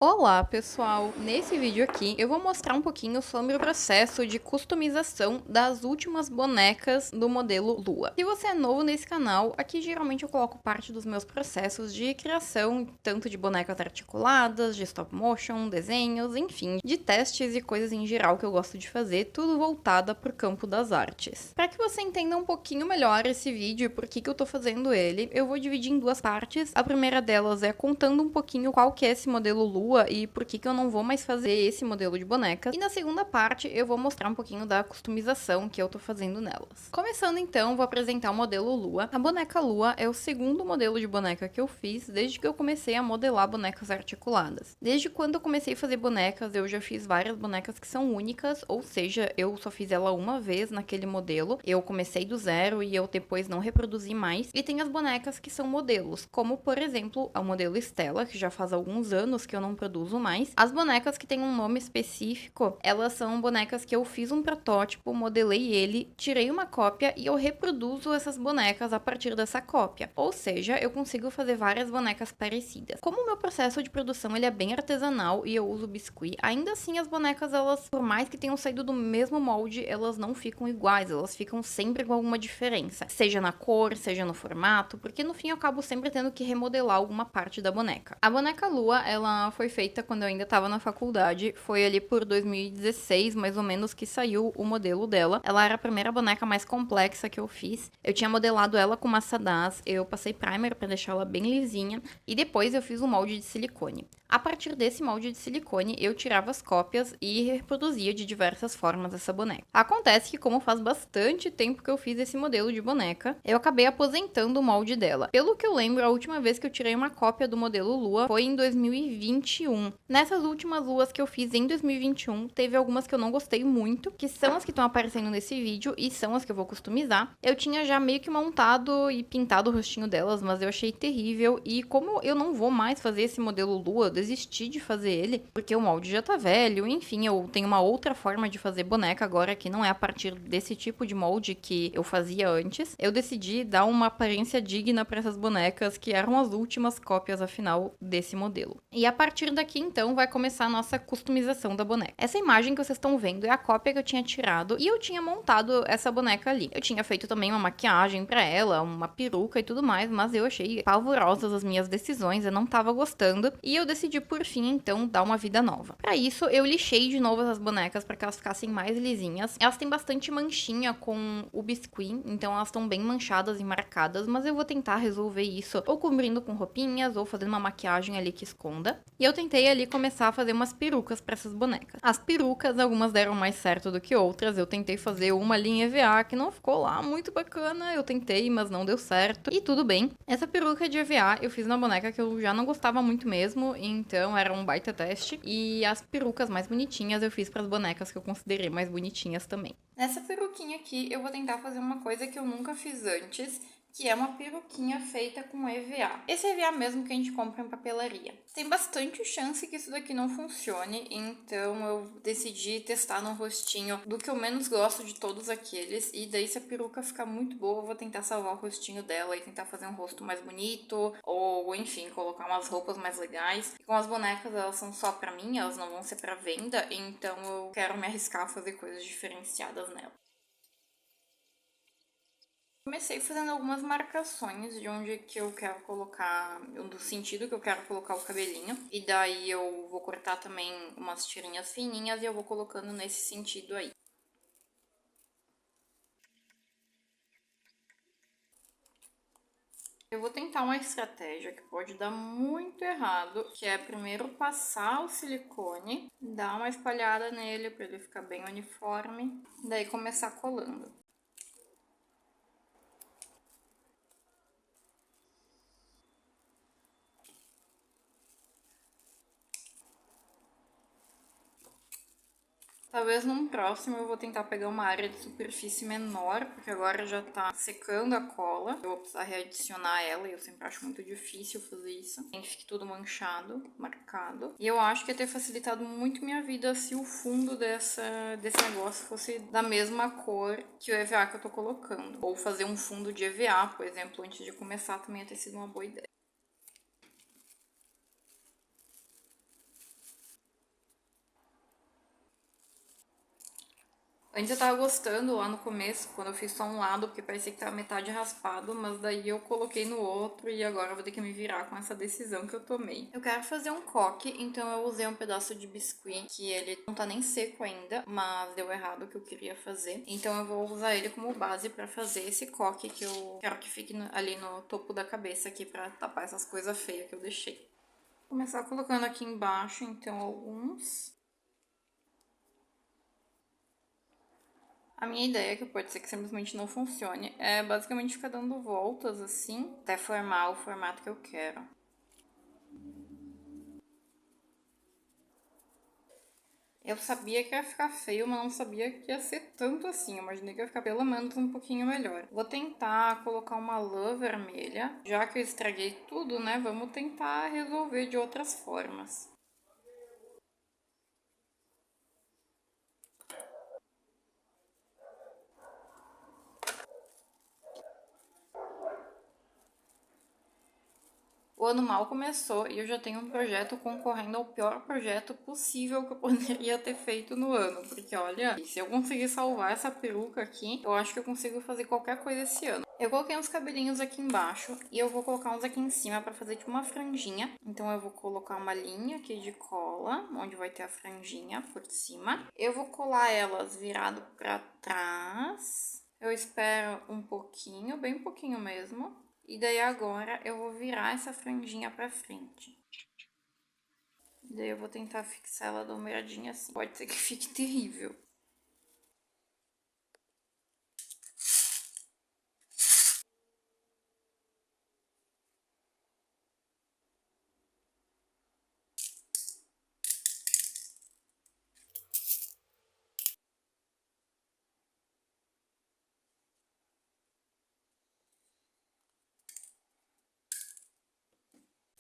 Olá, pessoal! Nesse vídeo aqui eu vou mostrar um pouquinho sobre o processo de customização das últimas bonecas do modelo Lua. Se você é novo nesse canal, aqui geralmente eu coloco parte dos meus processos de criação, tanto de bonecas articuladas, de stop motion, desenhos, enfim, de testes e coisas em geral que eu gosto de fazer, tudo voltada para o campo das artes. Para que você entenda um pouquinho melhor esse vídeo e por que eu tô fazendo ele, eu vou dividir em duas partes. A primeira delas é contando um pouquinho qual que é esse modelo Lua e por que eu não vou mais fazer esse modelo de boneca. E na segunda parte eu vou mostrar um pouquinho da customização que eu tô fazendo nelas. Começando então, vou apresentar o modelo Lua. A boneca Lua é o segundo modelo de boneca que eu fiz desde que eu comecei a modelar bonecas articuladas. Desde quando eu comecei a fazer bonecas, eu já fiz várias bonecas que são únicas, ou seja, eu só fiz ela uma vez naquele modelo. Eu comecei do zero e eu depois não reproduzi mais. E tem as bonecas que são modelos, como por exemplo, a modelo Stella, que já faz alguns anos que eu não produzo mais. As bonecas que têm um nome específico, elas são bonecas que eu fiz um protótipo, modelei ele, tirei uma cópia e eu reproduzo essas bonecas a partir dessa cópia. Ou seja, eu consigo fazer várias bonecas parecidas. Como o meu processo de produção ele é bem artesanal e eu uso biscuit, ainda assim as bonecas, elas, por mais que tenham saído do mesmo molde, elas não ficam iguais, elas ficam sempre com alguma diferença. Seja na cor, seja no formato, porque no fim eu acabo sempre tendo que remodelar alguma parte da boneca. A boneca Lua, ela foi feita quando eu ainda estava na faculdade, foi ali por 2016, mais ou menos, que saiu o modelo dela. Ela era a primeira boneca mais complexa que eu fiz. Eu tinha modelado ela com massa DAS, eu passei primer para deixar ela bem lisinha, e depois eu fiz um molde de silicone. A partir desse molde de silicone, eu tirava as cópias e reproduzia de diversas formas essa boneca. Acontece que, como faz bastante tempo que eu fiz esse modelo de boneca, eu acabei aposentando o molde dela. Pelo que eu lembro, a última vez que eu tirei uma cópia do modelo Lua foi em 2021. Nessas últimas luas que eu fiz em 2021, teve algumas que eu não gostei muito, que são as que estão aparecendo nesse vídeo e são as que eu vou customizar. Eu tinha já meio que montado e pintado o rostinho delas, mas eu achei terrível. E como eu não vou mais fazer esse modelo Lua, eu desisti de fazer ele, porque o molde já tá velho, enfim, eu tenho uma outra forma de fazer boneca agora, que não é a partir desse tipo de molde que eu fazia antes. Eu decidi dar uma aparência digna para essas bonecas, que eram as últimas cópias, afinal, desse modelo. E a partir daqui, então, vai começar a nossa customização da boneca. Essa imagem que vocês estão vendo é a cópia que eu tinha tirado e eu tinha montado essa boneca ali. Eu tinha feito também uma maquiagem pra ela, uma peruca e tudo mais, mas eu achei pavorosas as minhas decisões, eu não tava gostando e eu decidi por fim, então, dar uma vida nova. Pra isso, eu lixei de novo essas bonecas para que elas ficassem mais lisinhas. Elas têm bastante manchinha com o biscuit, então elas estão bem manchadas e marcadas, mas eu vou tentar resolver isso ou cobrindo com roupinhas ou fazendo uma maquiagem ali que esconda. E eu tentei ali começar a fazer umas perucas para essas bonecas. As perucas, algumas deram mais certo do que outras. Eu tentei fazer uma ali em EVA que não ficou lá muito bacana. Eu tentei, mas não deu certo. E tudo bem. Essa peruca de EVA eu fiz na boneca que eu já não gostava muito mesmo, então era um baita teste. E as perucas mais bonitinhas eu fiz para as bonecas que eu considerei mais bonitinhas também. Nessa peruquinha aqui eu vou tentar fazer uma coisa que eu nunca fiz antes, que é uma peruquinha feita com EVA. Esse EVA mesmo que a gente compra em papelaria. Tem bastante chance que isso daqui não funcione, então eu decidi testar no rostinho do que eu menos gosto de todos aqueles, e daí se a peruca ficar muito boa, eu vou tentar salvar o rostinho dela e tentar fazer um rosto mais bonito, ou enfim, colocar umas roupas mais legais. E com as bonecas, elas são só pra mim, elas não vão ser pra venda, então eu quero me arriscar a fazer coisas diferenciadas nela. Comecei fazendo algumas marcações de onde que eu quero colocar, do sentido que eu quero colocar o cabelinho. E daí eu vou cortar também umas tirinhas fininhas e eu vou colocando nesse sentido aí. Eu vou tentar uma estratégia que pode dar muito errado, que é primeiro passar o silicone, dar uma espalhada nele para ele ficar bem uniforme, daí começar colando. Talvez num próximo eu vou tentar pegar uma área de superfície menor, porque agora já tá secando a cola. Eu vou precisar readicionar ela e eu sempre acho muito difícil fazer isso. Tem que ficar tudo manchado, marcado. E eu acho que ia ter facilitado muito minha vida se o fundo desse negócio fosse da mesma cor que o EVA que eu tô colocando. Ou fazer um fundo de EVA, por exemplo, antes de começar também ia ter sido uma boa ideia. Antes eu tava gostando lá no começo, quando eu fiz só um lado, porque parecia que tava metade raspado, mas daí eu coloquei no outro e agora eu vou ter que me virar com essa decisão que eu tomei. Eu quero fazer um coque, então eu usei um pedaço de biscuit, que ele não tá nem seco ainda, mas deu errado o que eu queria fazer. Então eu vou usar ele como base pra fazer esse coque que eu quero que fique ali no topo da cabeça aqui pra tapar essas coisas feias que eu deixei. Vou começar colocando aqui embaixo, então, alguns. A minha ideia, que pode ser que simplesmente não funcione, é basicamente ficar dando voltas assim, até formar o formato que eu quero. Eu sabia que ia ficar feio, mas não sabia que ia ser tanto assim. Eu imaginei que ia ficar pelo menos um pouquinho melhor. Vou tentar colocar uma lã vermelha. Já que eu estraguei tudo, né? Vamos tentar resolver de outras formas. O ano mal começou e eu já tenho um projeto concorrendo ao pior projeto possível que eu poderia ter feito no ano. Porque olha, se eu conseguir salvar essa peruca aqui, eu acho que eu consigo fazer qualquer coisa esse ano. Eu coloquei uns cabelinhos aqui embaixo e eu vou colocar uns aqui em cima pra fazer tipo uma franjinha. Então eu vou colocar uma linha aqui de cola, onde vai ter a franjinha por cima. Eu vou colar elas virado pra trás. Eu espero um pouquinho, bem pouquinho mesmo. E daí agora eu vou virar essa franjinha pra frente. Daí eu vou tentar fixar ela dobradinha assim. Pode ser que fique terrível.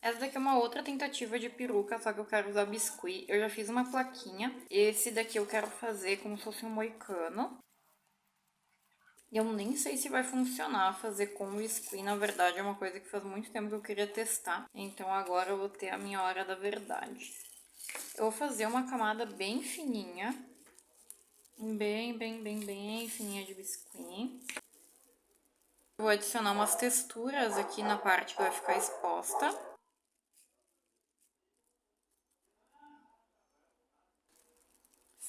Essa daqui é uma outra tentativa de peruca, só que eu quero usar biscuit. Eu já fiz uma plaquinha. Esse daqui eu quero fazer como se fosse um moicano. E eu nem sei se vai funcionar fazer com biscuit. Na verdade, é uma coisa que faz muito tempo que eu queria testar. Então agora eu vou ter a minha hora da verdade. Eu vou fazer uma camada bem fininha. Bem fininha de biscuit. Vou adicionar umas texturas aqui na parte que vai ficar exposta.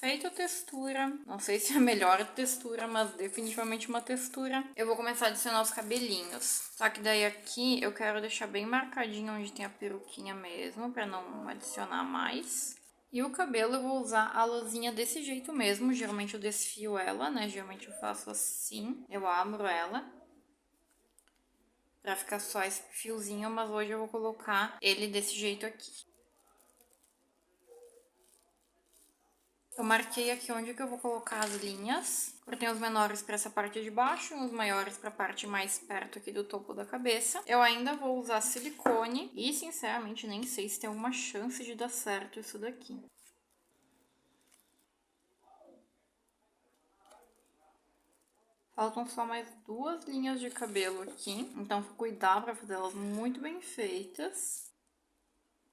Feita a textura, não sei se é a melhor textura, mas definitivamente uma textura. Eu vou começar a adicionar os cabelinhos. Só que daí aqui eu quero deixar bem marcadinho onde tem a peruquinha mesmo, pra não adicionar mais. E o cabelo eu vou usar a luzinha desse jeito mesmo, geralmente eu desfio ela, né? Geralmente eu faço assim, eu abro ela. Pra ficar só esse fiozinho, mas hoje eu vou colocar ele desse jeito aqui. Eu marquei aqui onde que eu vou colocar as linhas. Cortei os menores para essa parte de baixo e os maiores para a parte mais perto aqui do topo da cabeça. Eu ainda vou usar silicone e, sinceramente, nem sei se tem alguma chance de dar certo isso daqui. Faltam só mais 2 linhas de cabelo aqui, então vou cuidar para fazer elas muito bem feitas.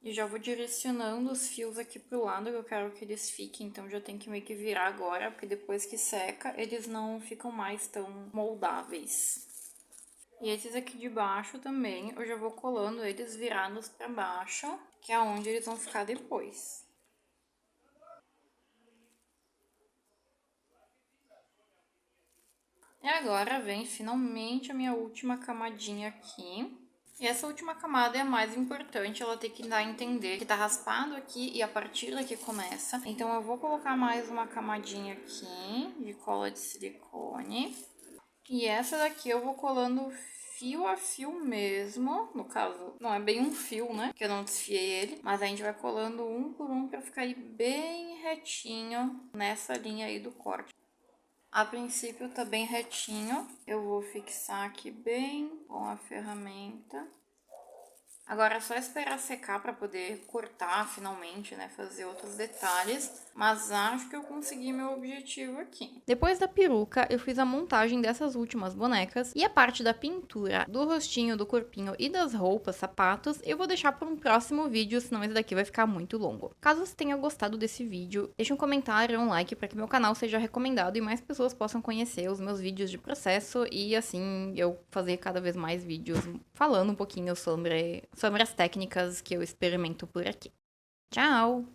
E já vou direcionando os fios aqui pro lado que eu quero que eles fiquem, então já tem que meio que virar agora, porque depois que seca, eles não ficam mais tão moldáveis. E esses aqui de baixo também, eu já vou colando eles virados pra baixo, que é onde eles vão ficar depois. E agora vem finalmente a minha última camadinha aqui. E essa última camada é a mais importante, ela tem que dar a entender que tá raspado aqui e a partir daqui começa. Então eu vou colocar mais uma camadinha aqui de cola de silicone. E essa daqui eu vou colando fio a fio mesmo, no caso não é bem um fio, né, que eu não desfiei ele, mas a gente vai colando um por um pra ficar aí bem retinho nessa linha aí do corte. A princípio tá bem retinho, eu vou fixar aqui bem com a ferramenta. Agora é só esperar secar para poder cortar finalmente, né? Fazer outros detalhes. Mas acho que eu consegui meu objetivo aqui. Depois da peruca, eu fiz a montagem dessas últimas bonecas. E a parte da pintura, do rostinho, do corpinho e das roupas, sapatos, eu vou deixar para um próximo vídeo, senão esse daqui vai ficar muito longo. Caso você tenha gostado desse vídeo, deixe um comentário, um like para que meu canal seja recomendado e mais pessoas possam conhecer os meus vídeos de processo e assim eu fazer cada vez mais vídeos falando um pouquinho sobre as técnicas que eu experimento por aqui. Tchau!